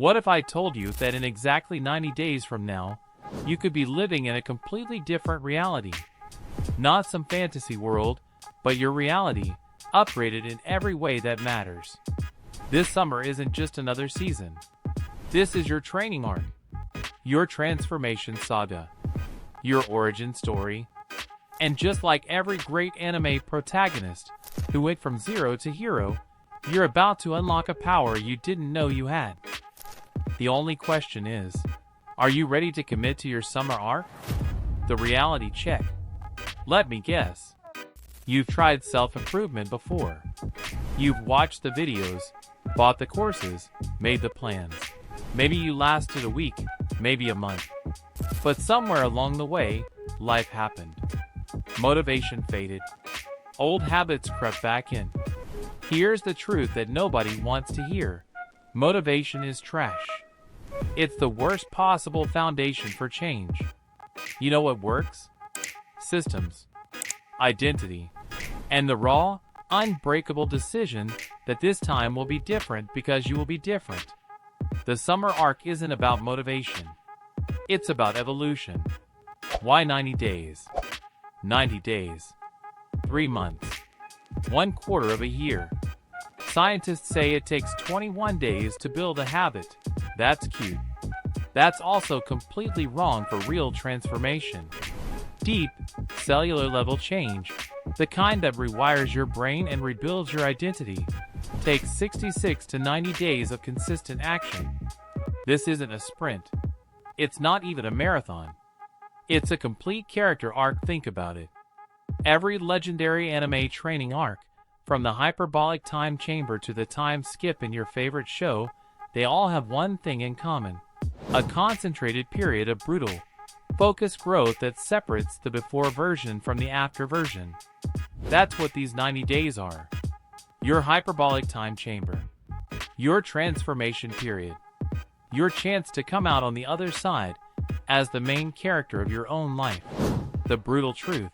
What if I told you that in exactly 90 days from now, you could be living in a completely different reality? Not some fantasy world, but your reality, upgraded in every way that matters. This summer isn't just another season. This is your training arc, your transformation saga, your origin story. And just like every great anime protagonist who went from zero to hero, you're about to unlock a power you didn't know you had. The only question is, are you ready to commit to your summer arc? The reality check. Let me guess. You've tried self-improvement before. You've watched the videos, bought the courses, made the plans. Maybe you lasted a week, maybe a month. But somewhere along the way, life happened. Motivation faded. Old habits crept back in. Here's the truth that nobody wants to hear. Motivation is trash. It's the worst possible foundation for change. You know what works? Systems, identity, and the raw, unbreakable decision that this time will be different because you will be different. The summer arc isn't about motivation. It's about evolution. Why 90 days? 90 days. 3 months. 1/4 of a year. Scientists say it takes 21 days to build a habit. That's cute. That's also completely wrong for real transformation. Deep, cellular level change, the kind that rewires your brain and rebuilds your identity, takes 66 to 90 days of consistent action. This isn't a sprint. It's not even a marathon. It's a complete character arc. Think about it. Every legendary anime training arc, from the hyperbolic time chamber to the time skip in your favorite show, they all have one thing in common: a concentrated period of brutal, focused growth that separates the before version from the after version. That's what these 90 days are. Your hyperbolic time chamber. Your transformation period. Your chance to come out on the other side as the main character of your own life. The brutal truth.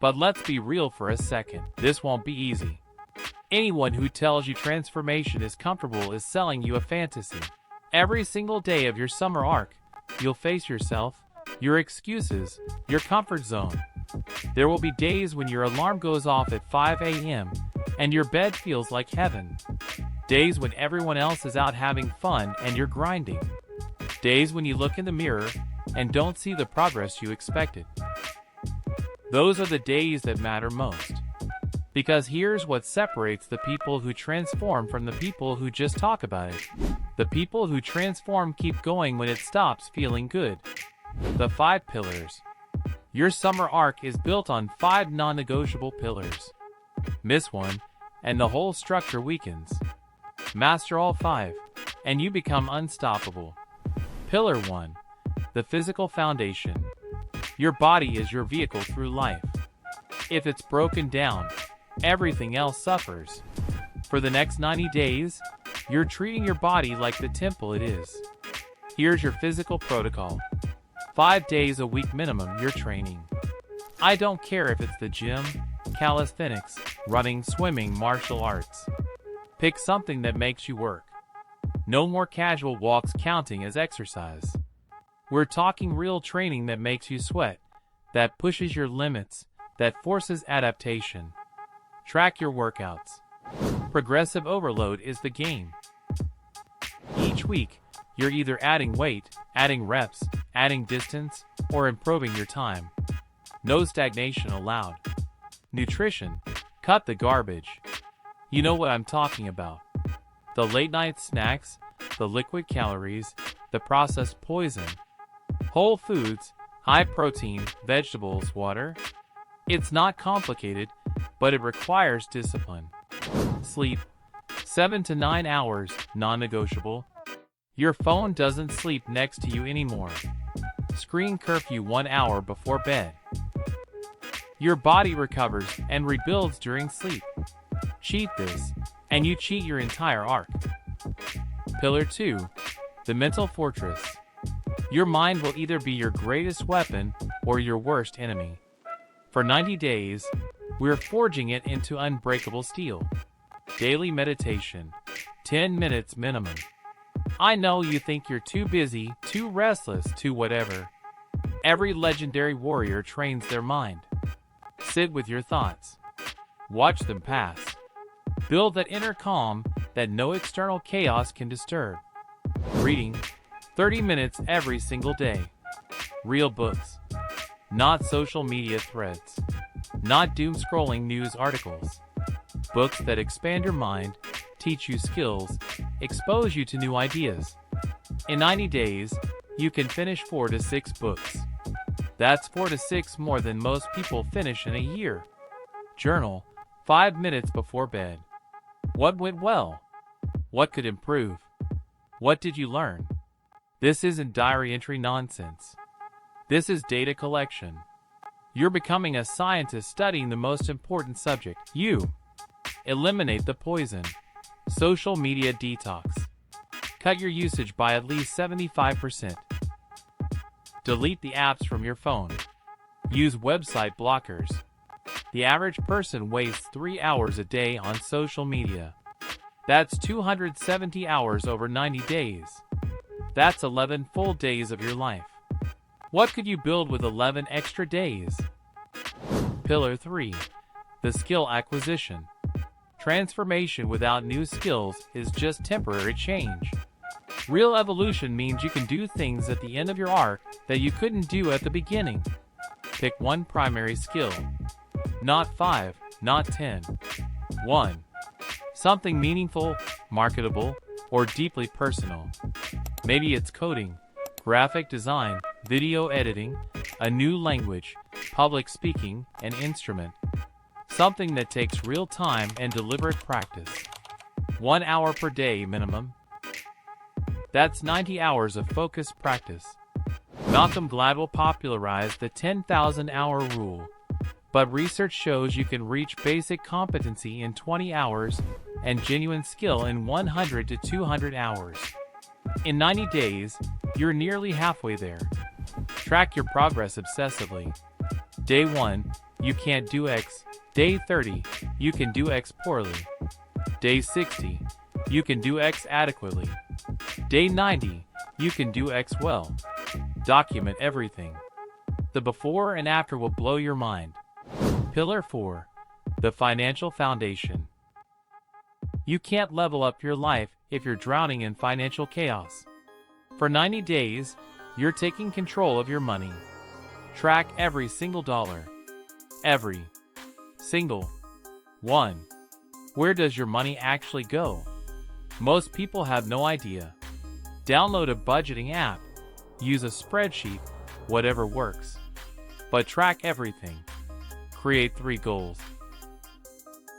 But let's be real for a second. This won't be easy. Anyone who tells you transformation is comfortable is selling you a fantasy. Every single day of your summer arc, you'll face yourself, your excuses, your comfort zone. There will be days when your alarm goes off at 5 a.m. and your bed feels like heaven. Days when everyone else is out having fun and you're grinding. Days when you look in the mirror and don't see the progress you expected. Those are the days that matter most. Because here's what separates the people who transform from the people who just talk about it. The people who transform keep going when it stops feeling good. The 5 pillars. Your summer arc is built on 5 non-negotiable pillars. Miss one, and the whole structure weakens. Master all 5, and you become unstoppable. Pillar 1. The physical foundation. Your body is your vehicle through life. If it's broken down, everything else suffers. For the next 90 days, you're treating your body like the temple it is. Here's your physical protocol. 5 days a week minimum you're training. I don't care if it's the gym, calisthenics, running, swimming, martial arts. Pick something that makes you work. No more casual walks counting as exercise. We're talking real training that makes you sweat, that pushes your limits, that forces adaptation. Track your workouts. Progressive overload is the game. Each week, you're either adding weight, adding reps, adding distance, or improving your time. No stagnation allowed. Nutrition. Cut the garbage. You know what I'm talking about. The late night snacks, the liquid calories, the processed poison. Whole foods, high protein, vegetables, water. It's not complicated, but it requires discipline. Sleep. 7 to 9 hours, non-negotiable. Your phone doesn't sleep next to you anymore. Screen curfew 1 hour before bed. Your body recovers and rebuilds during sleep. Cheat this, and you cheat your entire arc. Pillar 2. The mental fortress. Your mind will either be your greatest weapon or your worst enemy. For 90 days, we're forging it into unbreakable steel. Daily meditation. 10 minutes minimum. I know you think you're too busy, too restless, too whatever. Every legendary warrior trains their mind. Sit with your thoughts. Watch them pass. Build that inner calm that no external chaos can disturb. Reading 30 minutes every single day. Real books. Not social media threads. Not doom-scrolling news articles. Books that expand your mind, teach you skills, expose you to new ideas. In 90 days, you can finish 4 to 6 books. That's 4 to 6 more than most people finish in a year. Journal 5 minutes before bed. What went well? What could improve? What did you learn? This isn't diary entry nonsense. This is data collection. You're becoming a scientist studying the most important subject. You. Eliminate the poison. Social media detox. Cut your usage by at least 75%. Delete the apps from your phone. Use website blockers. The average person wastes 3 hours a day on social media. That's 270 hours over 90 days. That's 11 full days of your life. What could you build with 11 extra days? Pillar 3. The skill acquisition. Transformation without new skills is just temporary change. Real evolution means you can do things at the end of your arc that you couldn't do at the beginning. Pick one primary skill. Not 5, not 10. 1. Something meaningful, marketable, or deeply personal. Maybe it's coding, graphic design, video editing, a new language, public speaking, an instrument. Something that takes real time and deliberate practice. 1 hour per day minimum. That's 90 hours of focused practice. Malcolm Gladwell popularized the 10,000-hour rule, but research shows you can reach basic competency in 20 hours and genuine skill in 100 to 200 hours. In 90 days, you're nearly halfway there. Track your progress obsessively. Day 1, you can't do X. Day 30, you can do X poorly. Day 60, you can do X adequately. Day 90, you can do X well. Document everything. The before and after will blow your mind. Pillar 4. The financial foundation. You can't level up your life if you're drowning in financial chaos. For 90 days, you're taking control of your money. Track every single dollar. Every single one. Where does your money actually go? Most people have no idea. Download a budgeting app. Use a spreadsheet, whatever works. But track everything. Create 3 goals.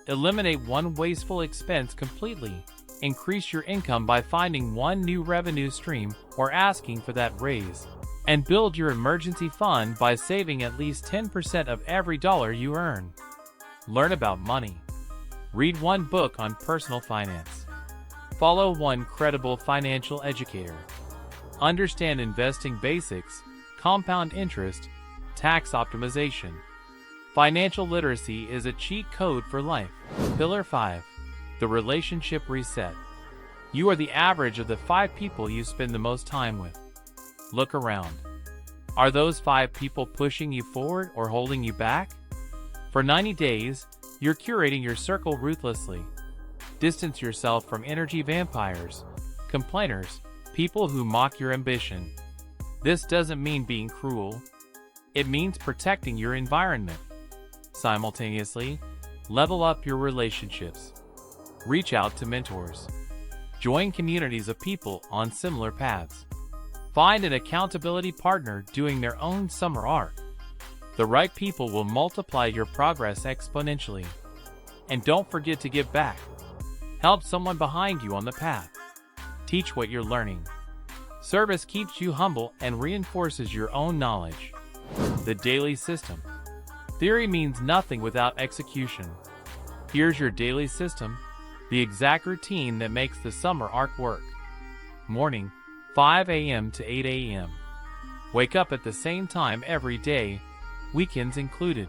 Eliminate one wasteful expense completely. Increase your income by finding one new revenue stream or asking for that raise. And build your emergency fund by saving at least 10% of every dollar you earn. Learn about money. Read one book on personal finance. Follow one credible financial educator. Understand investing basics, compound interest, tax optimization. Financial literacy is a cheat code for life. Pillar 5. The relationship reset. You are the average of the 5 people you spend the most time with. Look around. Are those 5 people pushing you forward or holding you back? For 90 days, you're curating your circle ruthlessly. Distance yourself from energy vampires, complainers, people who mock your ambition. This doesn't mean being cruel. It means protecting your environment. Simultaneously, level up your relationships. Reach out to mentors. Join communities of people on similar paths. Find an accountability partner doing their own summer arc. The right people will multiply your progress exponentially. And don't forget to give back. Help someone behind you on the path. Teach what you're learning. Service keeps you humble and reinforces your own knowledge. The daily system. Theory means nothing without execution. Here's your daily system, the exact routine that makes the summer arc work. Morning, 5 a.m. to 8 a.m. Wake up at the same time every day, weekends included.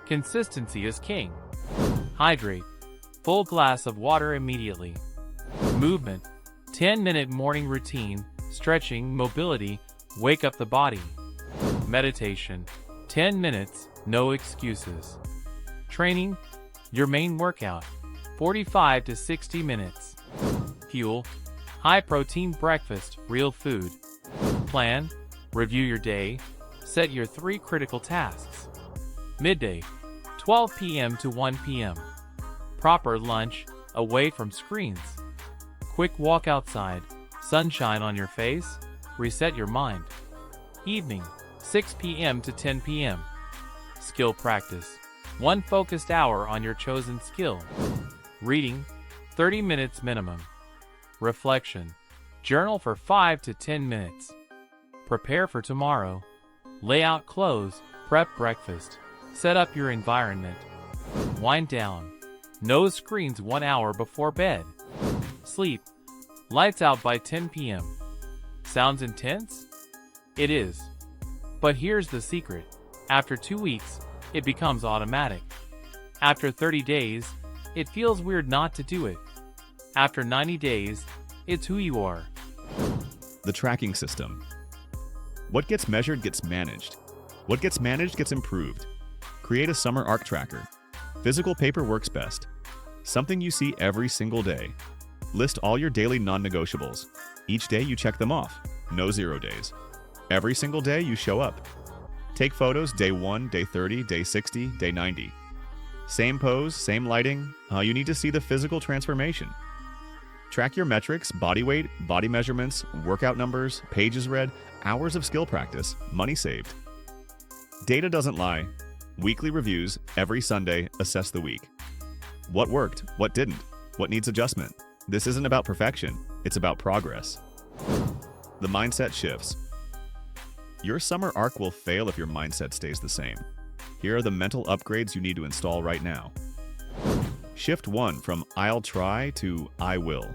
Consistency is king. Hydrate. Full glass of water immediately. Movement. 10-minute morning routine, stretching, mobility, wake up the body. Meditation, 10 minutes, no excuses. Training, your main workout, 45 to 60 minutes. Fuel, high-protein breakfast, real food. Plan, review your day, set your 3 critical tasks. Midday, 12 p.m. to 1 p.m. Proper lunch, away from screens. Quick walk outside, sunshine on your face, reset your mind. Evening, 6 p.m. to 10 p.m. Skill practice, 1 focused hour on your chosen skill. Reading, 30 minutes minimum. Reflection, journal for 5 to 10 minutes. Prepare for tomorrow. Lay out clothes, prep breakfast, set up your environment. Wind down. No screens 1 hour before bed. Sleep. Lights out by 10 p.m. Sounds intense? It is. But here's the secret. After 2 weeks, it becomes automatic. After 30 days, it feels weird not to do it. After 90 days, it's who you are. The tracking system. What gets measured gets managed. What gets managed gets improved. Create a summer arc tracker. Physical paper works best. Something you see every single day. List all your daily non-negotiables. Each day you check them off. No 0 days. Every single day you show up. Take photos day 1, day 30, day 60, day 90. Same pose, same lighting. You need to see the physical transformation. Track your metrics, body weight, body measurements, workout numbers, pages read, hours of skill practice, money saved. Data doesn't lie. Weekly reviews, every Sunday, assess the week. What worked? What didn't? What needs adjustment? This isn't about perfection, it's about progress. The mindset shifts. Your summer arc will fail if your mindset stays the same. Here are the mental upgrades you need to install right now. Shift 1 from I'll try to I will.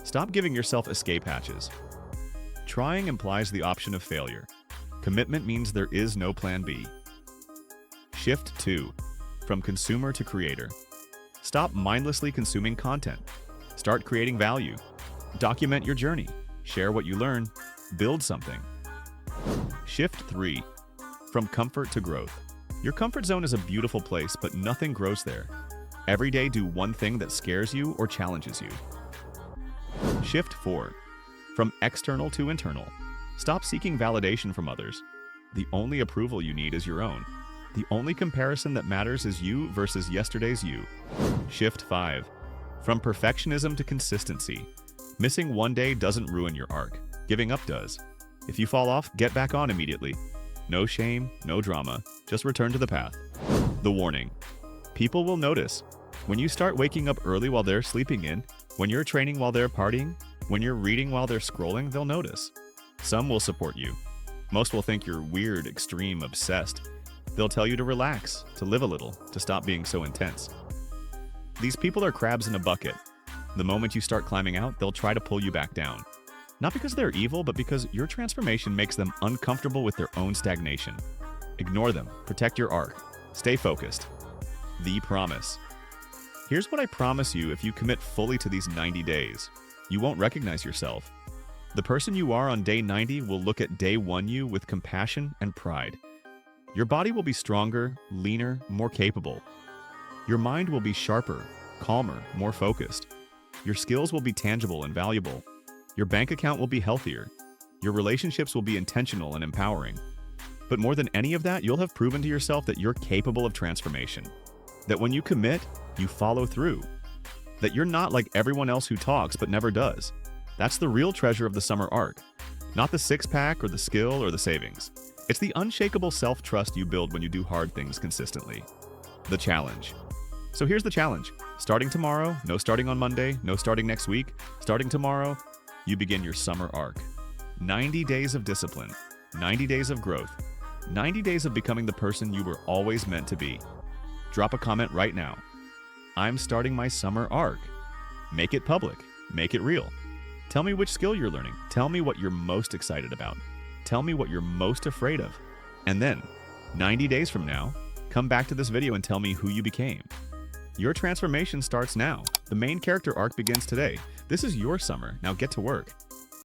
Stop giving yourself escape hatches. Trying implies the option of failure. Commitment means there is no plan B. Shift 2 from consumer to creator. Stop mindlessly consuming content. Start creating value. Document your journey. Share what you learn. Build something. Shift 3 from comfort to growth. Your comfort zone is a beautiful place, but nothing grows there. Every day do one thing that scares you or challenges you. Shift 4 from external to internal. Stop seeking validation from others. The only approval you need is your own. The only comparison that matters is you versus yesterday's you. Shift 5 from perfectionism to consistency. Missing one day doesn't ruin your arc. Giving up does. If you fall off, get back on immediately. No shame, no drama, just return to the path. The warning. People will notice. When you start waking up early while they're sleeping in, when you're training while they're partying, when you're reading while they're scrolling, they'll notice. Some will support you. Most will think you're weird, extreme, obsessed. They'll tell you to relax, to live a little, to stop being so intense. These people are crabs in a bucket. The moment you start climbing out, they'll try to pull you back down. Not because they're evil, but because your transformation makes them uncomfortable with their own stagnation. Ignore them. Protect your arc. Stay focused. The promise. Here's what I promise you if you commit fully to these 90 days. You won't recognize yourself. The person you are on day 90 will look at day 1 you with compassion and pride. Your body will be stronger, leaner, more capable. Your mind will be sharper, calmer, more focused. Your skills will be tangible and valuable. Your bank account will be healthier. Your relationships will be intentional and empowering. But more than any of that, you'll have proven to yourself that you're capable of transformation. That when you commit, you follow through. That you're not like everyone else who talks but never does. That's the real treasure of the summer arc. Not the six-pack or the skill or the savings. It's the unshakable self-trust you build when you do hard things consistently. The challenge. So here's the challenge. Starting tomorrow, no starting on Monday, no starting next week. Starting tomorrow, you begin your summer arc. 90 days of discipline, 90 days of growth, 90 days of becoming the person you were always meant to be. Drop a comment right now. I'm starting my summer arc. Make it public. Make it real. Tell me which skill you're learning. Tell me what you're most excited about. Tell me what you're most afraid of. And then, 90 days from now, come back to this video and tell me who you became. Your transformation starts now. The main character arc begins today. This is your summer. Now get to work.